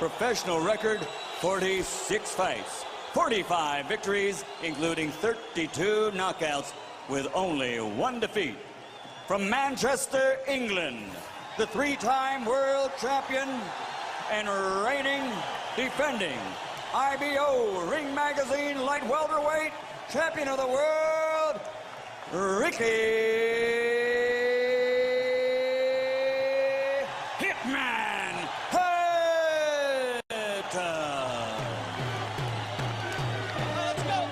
Professional record, 46 fights, 45 victories, including 32 knockouts, with only one defeat. From Manchester, England, the three-time world champion and reigning, defending IBO Ring Magazine light welterweight champion of the world, Ricky Hitman Hatton. Let's go.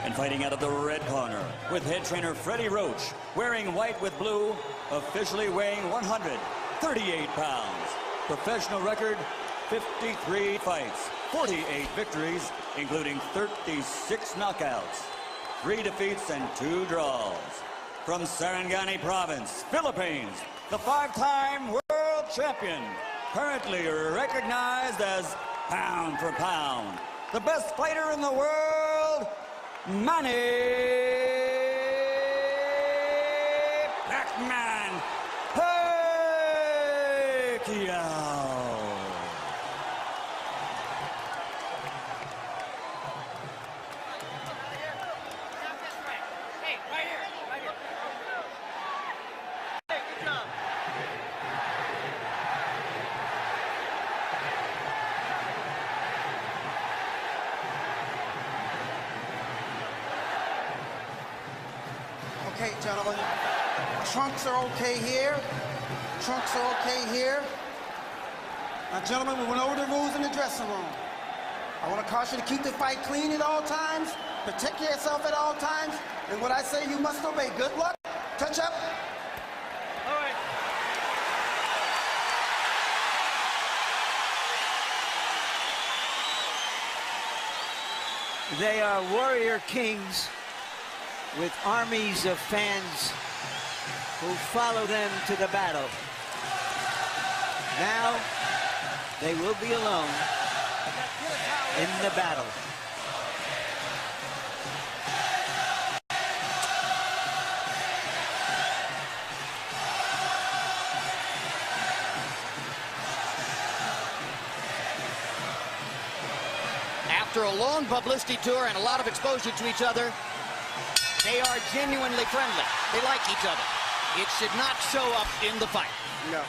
And fighting out of the red corner with head trainer Freddie Roach, wearing white with blue, officially weighing 138 pounds. Professional record, 53 fights, 48 victories, including 36 knockouts, 3 defeats and 2 draws. From Sarangani Province, Philippines, the 5-time world champion, currently recognized as pound for pound, the best fighter in the world, Manny Pacquiao. Okay, gentlemen, trunks are okay here. Trunks are okay here. Now, gentlemen, we went over the rules in the dressing room. I want to caution you to keep the fight clean at all times, protect yourself at all times, and what I say you must obey. Good luck. Touch up. All right. They are warrior kings with armies of fans who follow them to the battle. Now, they will be alone in the battle. After a long publicity tour and a lot of exposure to each other, they are genuinely friendly. They like each other. It should not show up in the fight. No.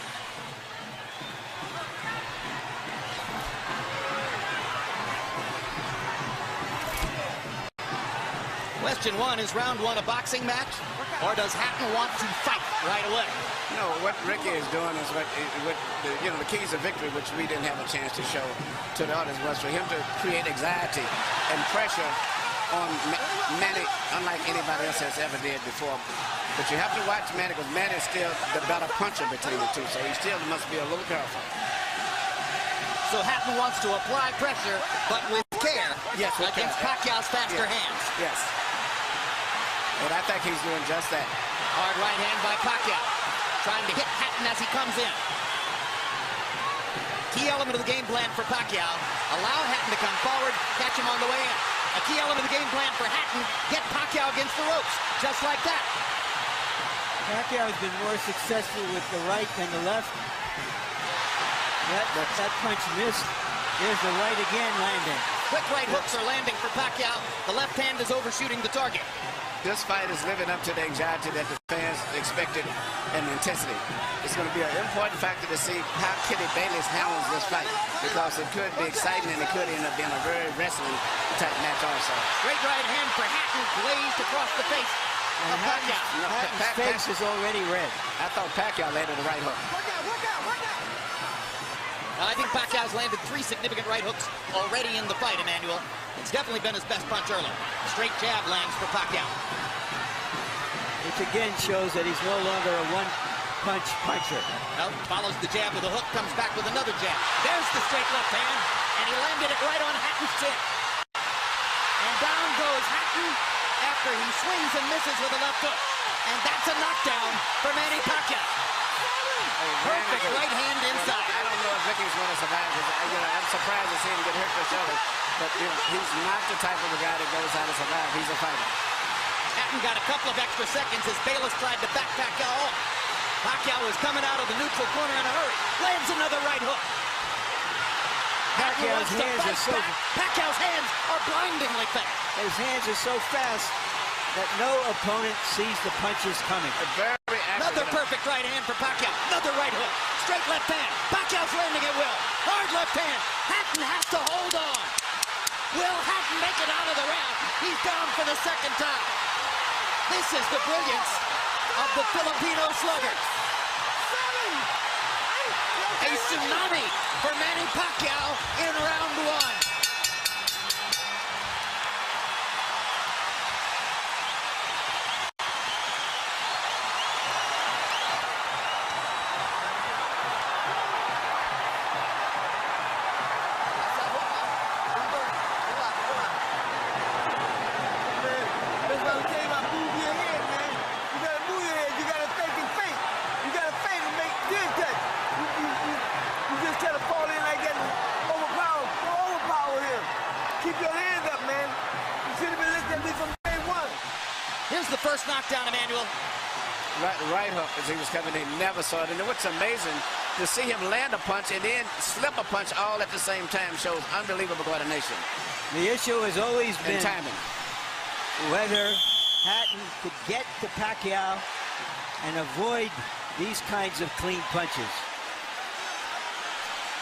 Question one, is round one a boxing match, or does Hatton want to fight right away? No, what Ricky is doing is what the keys of victory, which we didn't have a chance to show to the audience, was for him to create anxiety and pressure on Manny, unlike anybody else has ever did before. But you have to watch Manny, because Manny is still the better puncher between the two, so he still must be a little careful. So Hatton wants to apply pressure, but with care, yes, against Pacquiao's faster hands. Yes. And I think he's doing just that. Hard right hand by Pacquiao, trying to hit Hatton as he comes in. Key element of the game plan for Pacquiao, allow Hatton to come forward, catch him on the way in. A key element of the game plan for Hatton, get Pacquiao against the ropes, just like that. Pacquiao has been more successful with the right than the left. That punch missed. There's the right again landing. Quick right hooks are landing for Pacquiao. The left hand is overshooting the target. This fight is living up to the anxiety that the fans expected and the intensity. It's going to be an important factor to see how Kitty Bayless handles this fight, because it could be exciting and it could end up being a very wrestling type match also. Great right hand for Hatton, glazed across the face of Pacquiao. Hatton's face is already red. I thought Pacquiao landed the right hook. I think Pacquiao's landed 3 significant right hooks already in the fight, Emmanuel. It's definitely been his best punch early. Straight jab lands for Pacquiao. Which again shows that he's no longer a one-punch puncher. No, follows the jab with a hook, comes back with another jab. There's the straight left hand, and he landed it right on Hatton's chin. And down goes Hatton after he swings and misses with a left hook. And that's a knockdown for Manny Pacquiao. Perfect right hand inside. I don't know if Ricky's going to survive. I'm surprised to see him get hurt for sure. But he's not the type of a guy that goes out to survive. He's a fighter. Hatton got a couple of extra seconds as Bayless tried to back Pacquiao off. Pacquiao was coming out of the neutral corner in a hurry. Lands another right hook. Pacquiao's hands are so... Pacquiao's hands are blindingly fast. His hands are so fast that no opponent sees the punches coming. Very Another accurate. perfect right hand for Pacquiao. Another right hook. Straight left hand. Pacquiao's landing at will. Hard left hand. Hatton has to hold on. Will Hatton make it out of the round? He's down for the second time. This is the brilliance of the Filipino slugger. A tsunami for Manny Pacquiao in round one. Here's the first knockdown, Emmanuel. Right hook as he was coming in, never saw it. And what's amazing, to see him land a punch and then slip a punch all at the same time shows unbelievable coordination. The issue has always been And timing. whether Hatton could get to Pacquiao and avoid these kinds of clean punches.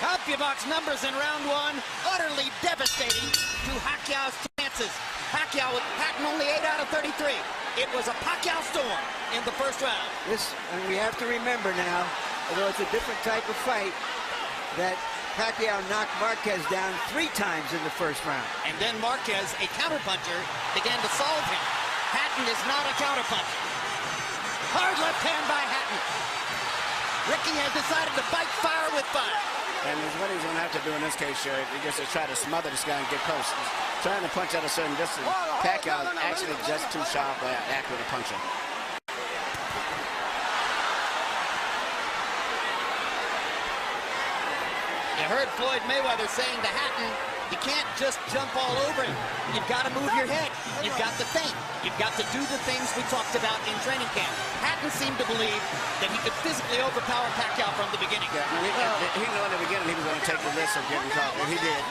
Pacquiao's numbers in round one, utterly devastating to Pacquiao's chances. Pacquiao with Hatton only 8 out of 33. It was a Pacquiao storm in the first round. And we have to remember now, although it's a different type of fight, that Pacquiao knocked Marquez down 3 times in the first round. And then Marquez, a counterpuncher, began to solve him. Hatton is not a counterpuncher. Hard left hand by Hatton. Ricky has decided to fight fire with fire. And what he's going to have to do in this case, he just to try to smother this guy and get close. Trying to punch at a certain distance. Pacquiao is actually just too sharp or accurate a puncher. You heard Floyd Mayweather saying to Hatton, you can't just jump all over him. You've got to move your head. You've got to think. You've got to do the things we talked about in training camp. Hatton seemed to believe that he could physically overpower Pacquiao from the beginning. Yeah, he knew in the beginning he was going to take the risk of getting caught, and he did.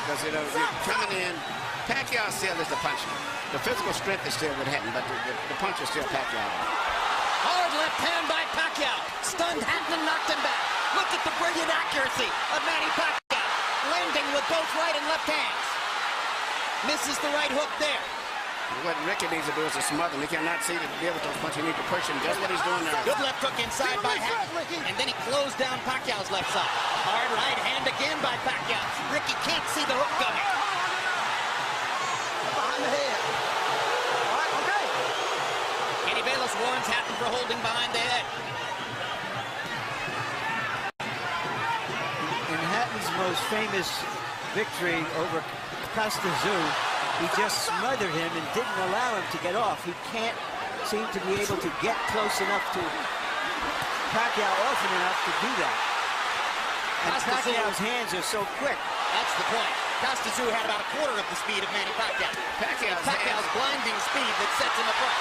Because, you're coming in, Pacquiao still is the puncher. The physical strength is still with Hatton, but the punch is still Pacquiao. Hard left hand by Pacquiao. Stunned Hatton and knocked him back. Look at the brilliant accuracy of Manny Pacquiao. Landing with both right and left hands. Misses the right hook there. What Ricky needs to do is to smother him. He cannot see to deal with those punches. He needs to push him. That's what he's doing now. Good left hook inside by Hatton. And then he closed down Pacquiao's left side. Hard right hand again by Pacquiao. Ricky can't see the hook coming. Behind the head. All right, okay. Kenny Bayless warns Hatton for holding behind the head. In Hatton's most famous victory over Costa, he just smothered him and didn't allow him to get off. He can't seem to be able to get close enough to Pacquiao often enough to do that. And Pacquiao's hands are so quick. That's the point. Costa had about a quarter of the speed of Manny Pacquiao. Pacquiao's blinding speed that sets him apart.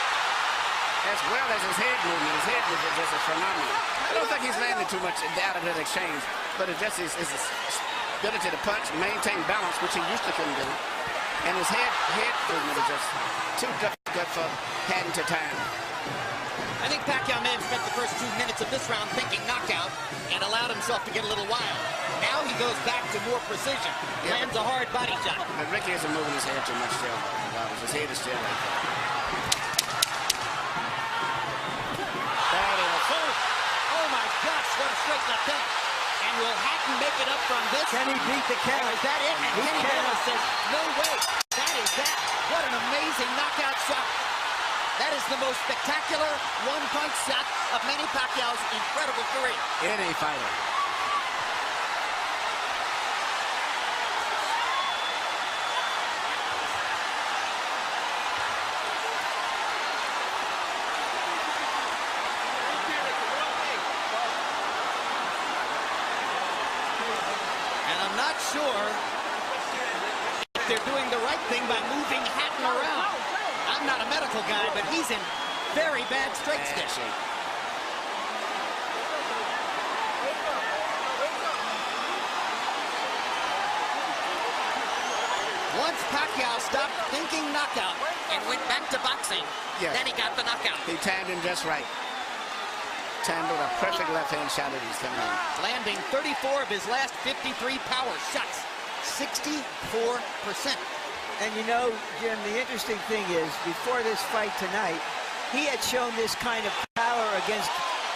As well as his head movement. His head movement is just phenomenal. I don't think he's landed too much out of that exchange, but it's just his ability to punch, maintain balance, which he used to couldn't do. And his head movement is just too difficult for Hatton to time. I think Pacquiao may have spent the first 2 minutes of this round thinking knockout and allowed himself to get a little wild. Now he goes back to more precision. Lands a hard body shot. But Ricky isn't moving his head too much still. His head is still right there. Oh my gosh, what a straight left hand. And will Hatton make it up from this? Can he beat the count? Is that it? And Kenny Bayless says, no way. That is that. What an amazing knockout shot. That is the most spectacular one-punch shot of Manny Pacquiao's incredible career. Any fighter. Not sure if they're doing the right thing by moving Hatton around. I'm not a medical guy, but he's in very bad straight shape. Pacquiao stopped thinking knockout and went back to boxing. Yeah. Then he got the knockout. He timed him just right. Timed with a perfect left-hand shot that he's coming in. Landing 34 of his last 53 power shots. 64%. And you know, Jim, the interesting thing is, before this fight tonight, he had shown this kind of power against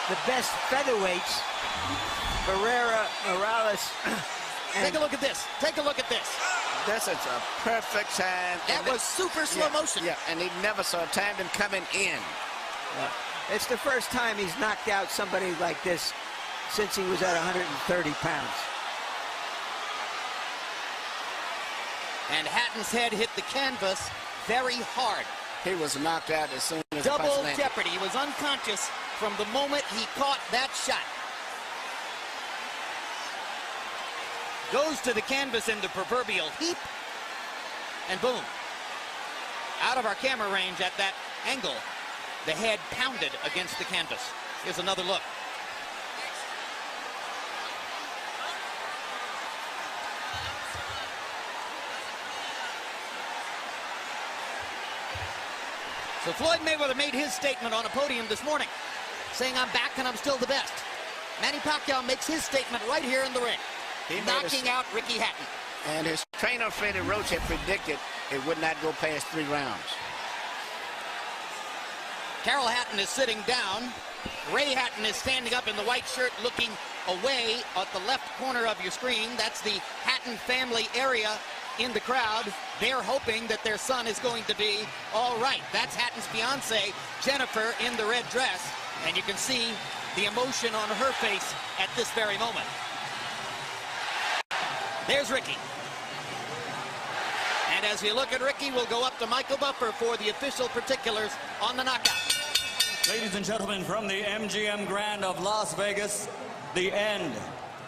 the best featherweights, Barrera, Morales. Take a look at this. Take a look at this. This is a perfect time. That was super slow motion. Yeah, and he never saw timed him coming in. It's the first time he's knocked out somebody like this since he was at 130 pounds. And Hatton's head hit the canvas very hard. He was knocked out as soon as the punch Double landed. jeopardy. He was unconscious from the moment he caught that shot. Goes to the canvas in the proverbial heap. And boom. Out of our camera range at that angle, the head pounded against the canvas. Here's another look. So Floyd Mayweather made his statement on a podium this morning, saying, I'm back and I'm still the best. Manny Pacquiao makes his statement right here in the ring, knocking out Ricky Hatton. And his trainer, Freddie Roach, had predicted it would not go past 3 rounds. Carol Hatton is sitting down. Ray Hatton is standing up in the white shirt looking away at the left corner of your screen. That's the Hatton family area in the crowd. They're hoping that their son is going to be all right. That's Hatton's fiance, Jennifer, in the red dress. And you can see the emotion on her face at this very moment. There's Ricky. And as we look at Ricky, we'll go up to Michael Buffer for the official particulars on the knockout. Ladies and gentlemen, from the MGM Grand of Las Vegas, the end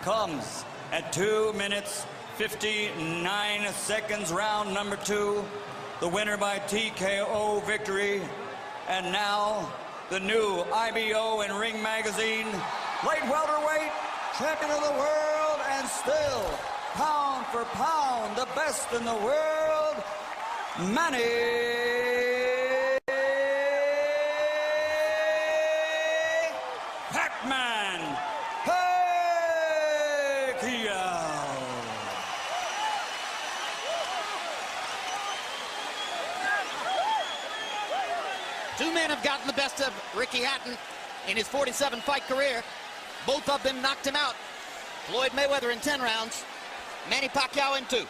comes at 2 minutes, 59 seconds, round number 2. The winner by TKO victory. And now, the new IBO and Ring Magazine light welterweight champion of the world, and still, pound for pound, the best in the world, Manny Pacquiao. Two men have gotten the best of Ricky Hatton in his 47-fight career. Both of them knocked him out. Floyd Mayweather in 10 rounds, Manny Pacquiao in 2.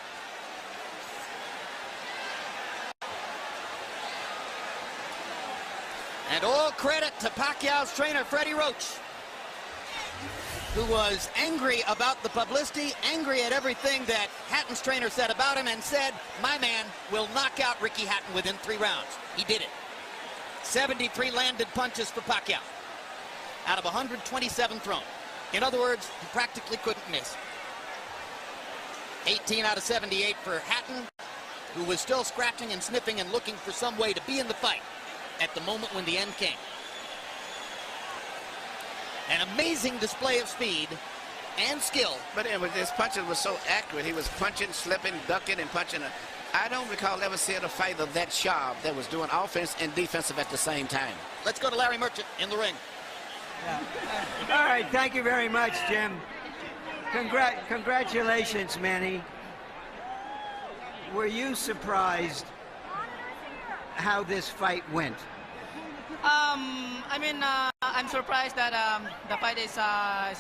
And all credit to Pacquiao's trainer, Freddie Roach, who was angry about the publicity, angry at everything that Hatton's trainer said about him, and said, my man will knock out Ricky Hatton within 3 rounds. He did it. 73 landed punches for Pacquiao out of 127 thrown. In other words, he practically couldn't miss. 18 out of 78 for Hatton, who was still scratching and sniffing and looking for some way to be in the fight at the moment when the end came. An amazing display of speed and skill. But his punches were so accurate. He was punching, slipping, ducking, and punching. I don't recall ever seeing a fighter that sharp that was doing offense and defensive at the same time. Let's go to Larry Merchant in the ring. Yeah. All right, thank you very much, Jim. Congratulations, Manny. Were you surprised how this fight went? I'm surprised that the fight is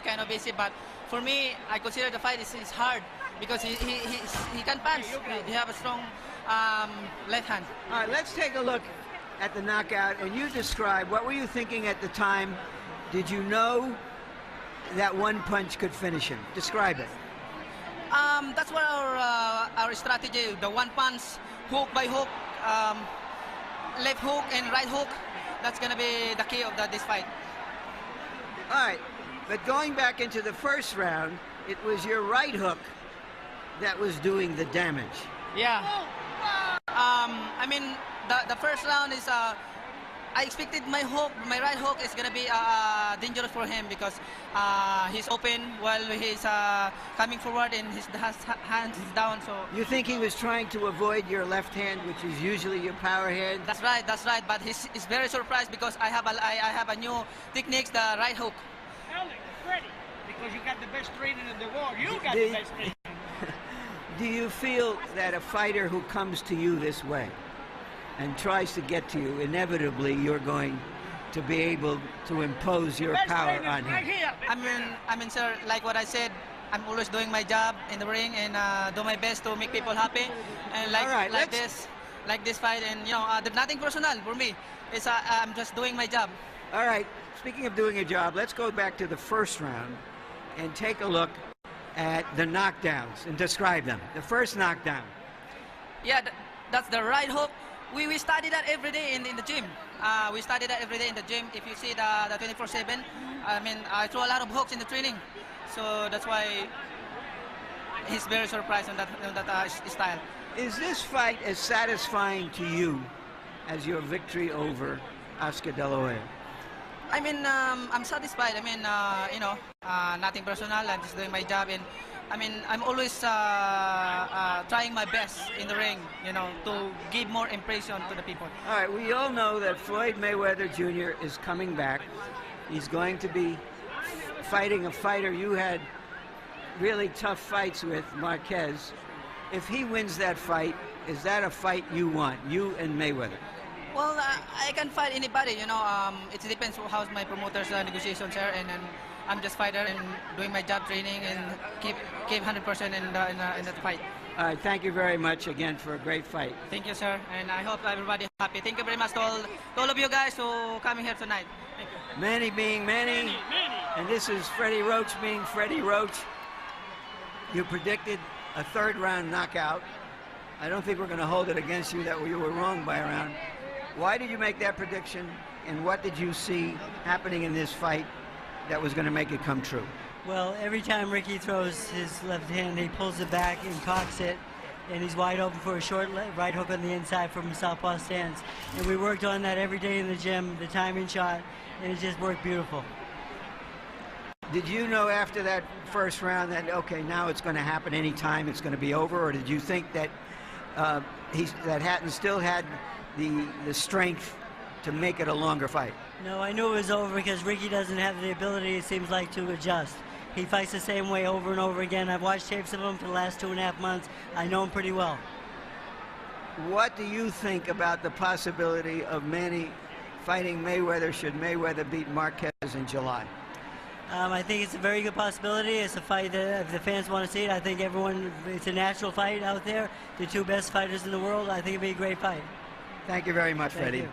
kind of easy, but for me, I consider the fight is hard because he can punch. He have a strong left hand. All right, let's take a look at the knockout, and you describe, what were you thinking at the time? Did you know that one punch could finish him? Describe it. That's what our strategy, the one punch, hook by hook, left hook and right hook. That's going to be the key of this fight. All right, but going back into the first round, it was your right hook that was doing the damage. Yeah. The first round is I expected my right hook is gonna be dangerous for him because he's open while he's coming forward and his hands is down. So You think he was trying to avoid your left hand, which is usually your power hand? that's right. But he's very surprised because I have a new techniques, the right hook. Alex, Freddie, because you got the best training in the world. You got Do- the best training. Do you feel that a fighter who comes to you this way and tries to get to you, inevitably you're going to be able to impose your Best power trainer on right him? here. I mean, sir, like what I said, I'm always doing my job in the ring and do my best to make people happy. And All right, like this fight, and there's nothing personal for me. It's I'm just doing my job. All right, speaking of doing a job, let's go back to the first round and take a look at the knockdowns and describe them. The first knockdown. Yeah, that's the right hook. We study that every day in the gym. We study that every day in the gym. If you see the 24/7, I mean, I throw a lot of hooks in the training, so that's why he's very surprised on that style. Is this fight as satisfying to you as your victory over Oscar De La Hoya? I mean, I'm satisfied. I mean, nothing personal. I'm just doing my job, and I mean, I'm always trying my best in the ring, to give more impression to the people. All right, we all know that Floyd Mayweather Jr. is coming back. He's going to be fighting a fighter you had really tough fights with, Marquez. If he wins that fight, is that a fight you want, you and Mayweather? Well, I can fight anybody, it depends how's my promoter's negotiations are, and I'm just fighter and doing my job training and keep 100% in that fight. All right, thank you very much again for a great fight. Thank you, sir, and I hope everybody happy. Thank you very much to all of you guys who coming here tonight. Thank you. Manny being Manny, and this is Freddie Roach being Freddie Roach. You predicted a third round knockout. I don't think we're going to hold it against you that you were wrong by a round. Why did you make that prediction, and what did you see happening in this fight that was going to make it come true? Well, every time Ricky throws his left hand, he pulls it back and cocks it, and he's wide open for a short right hook on the inside from a southpaw stance. And we worked on that every day in the gym, the timing shot, and it just worked beautiful. Did you know after that first round that, okay, now it's going to happen anytime, it's going to be over, or did you think that that Hatton still had the strength to make it a longer fight? No, I knew it was over because Ricky doesn't have the ability, it seems like, to adjust. He fights the same way over and over again. I've watched tapes of him for the last 2.5 months. I know him pretty well. What do you think about the possibility of Manny fighting Mayweather should Mayweather beat Marquez in July? I think it's a very good possibility. It's a fight that if the fans want to see it, I think it's a natural fight out there. The two best fighters in the world. I think it'd be a great fight. Thank you very much, Thank Freddie. you.